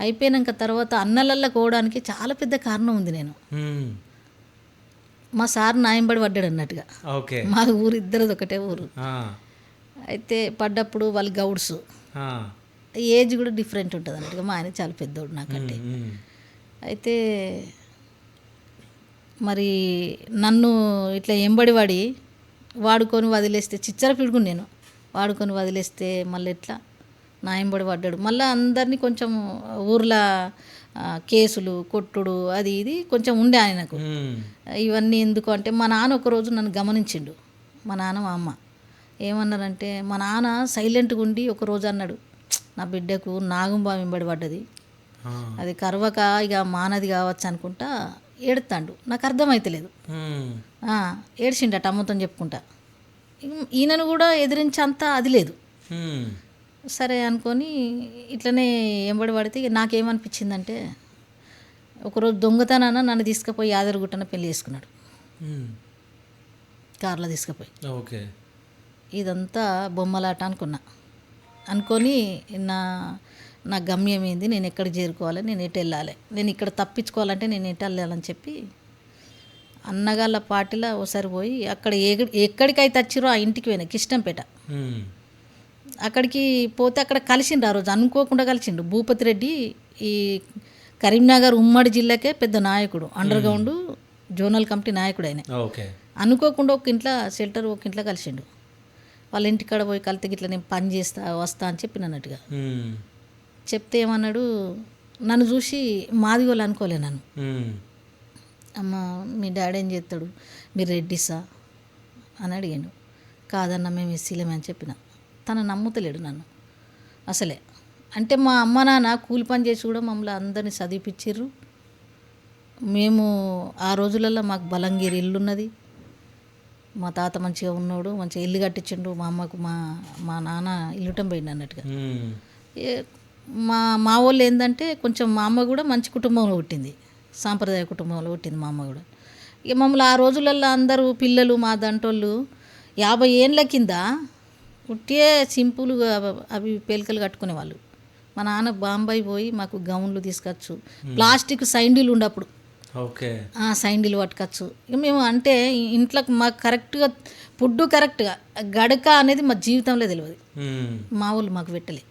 అయిపోయినాక తర్వాత అన్నలల్లో పోవడానికి చాలా పెద్ద కారణం ఉంది. నేను మా సార్ నాయంబడి పడ్డాడు అన్నట్టుగా. ఓకే. మా ఊరు ఇద్దరిది ఒకటే ఊరు. అయితే పడ్డప్పుడు వాళ్ళు గౌడ్స్, ఏజ్ కూడా డిఫరెంట్ ఉంటుంది అన్నట్టుగా. మా ఆయన చాలా పెద్దోడు నాకంటే. అయితే మరి నన్ను ఇట్లా ఎంబడి పడి వాడుకొని వదిలేస్తే చిచ్చర పిడుగు నేను వాడుకొని వదిలేస్తే మళ్ళీ ఎట్లా నా ఎంబడి పడ్డాడు. మళ్ళీ అందరినీ కొంచెం ఊర్లో కేసులు కొట్టుడు అది ఇది కొంచెం ఉండే ఆయనకు. ఇవన్నీ ఎందుకు అంటే మా నాన్న ఒకరోజు నన్ను గమనించిండు. మా నాన్న మా అమ్మ ఏమన్నారంటే, మా నాన్న సైలెంట్గా ఉండి ఒకరోజు అన్నాడు, నా బిడ్డకు నాగుంబా వెంబడి పడ్డది, అది కరవక ఇక మానది కావచ్చు అనుకుంటా ఏడుతాండు. నాకు అర్థమైతలేదు. ఏడ్చిండట అమ్మతో చెప్పుకుంటా. ఈయనను కూడా ఎదిరించేంత అది లేదు. సరే అనుకొని ఇట్లనే ఎంబడి పడితే ఇక నాకేమనిపించిందంటే, ఒకరోజు దొంగతనాన నన్ను తీసుకుపోయి యాదగిరిగుట్టన పెళ్లి చేసుకున్నాడు, కార్లో తీసుకుపోయి. ఓకే. ఇదంతా బొమ్మలాట అనుకొని నా గమ్యం ఏంది, నేను ఎక్కడికి చేరుకోవాలి, నేను ఎటు వెళ్ళాలి, నేను ఇక్కడ తప్పించుకోవాలంటే నేను ఎటు వెళ్ళాలని చెప్పి అన్నగాళ్ళ పార్టీలో ఒకసారి పోయి అక్కడ ఎక్కడికైతే వచ్చిరో ఆ ఇంటికి పోయినా, కిష్టంపేట. అక్కడికి పోతే అక్కడ కలిసిండు. ఆ రోజు అనుకోకుండా కలిసిండు భూపతి రెడ్డి. ఈ కరీంనగర్ ఉమ్మడి జిల్లాకే పెద్ద నాయకుడు, అండర్ గ్రౌండ్ జోనల్ కమిటీ నాయకుడు ఆయన. అనుకోకుండా ఒక ఇంట్లో షెల్టర్ ఒక ఇంట్లో కలిసిండు. వాళ్ళ ఇంటికాడ పోయి కలితే గిట్లా నేను పని చేస్తా వస్తా అని చెప్పిన అన్నట్టుగా చెప్తే ఏమన్నాడు, నన్ను చూసి మాది వాళ్ళు అనుకోలే నన్ను. అమ్మ మీ డాడీ ఏం చేస్తాడు, మీరు రెడ్డిసా అని అడిగాడు. కాదన్న మేము ఎస్సీలమే అని చెప్పిన. తను నమ్ముతలేడు నన్ను అసలే. అంటే మా అమ్మ నాన్న కూలి పని చేసి కూడా మమ్మల్ని అందరినీ చదివిపించారు. మేము ఆ రోజులలో మాకు బలంగిరి ఇల్లున్నది, మా తాత మంచిగా ఉన్నాడు, మంచిగా ఇల్లు కట్టించిండు. మా అమ్మకు మా నాన్న ఇల్లుటం పోయిండు అన్నట్టుగా. మా వాళ్ళు ఏంటంటే కొంచెం మా అమ్మ కూడా మంచి కుటుంబంలో పుట్టింది, సాంప్రదాయ కుటుంబంలో పుట్టింది మా అమ్మ కూడా. ఇక మమ్మల్ని ఆ రోజులలో అందరూ పిల్లలు మా దంటోళ్ళు 50 ఏండ్ల కింద పుట్టే సింపుల్గా అవి పేలికలు కట్టుకునేవాళ్ళు. మా నాన్న బాంబాయి పోయి మాకు గౌన్లు తీసుకొచ్చు, ప్లాస్టిక్ సైండిల్ ఉండప్పుడు సైండిల్ పట్టుకోవచ్చు. ఇక మేము అంటే ఇంట్లోకి మాకు కరెక్ట్గా ఫుడ్ కరెక్ట్గా గడక అనేది మా జీవితంలో తెలియదు. మా వాళ్ళు మాకు పెట్టలే.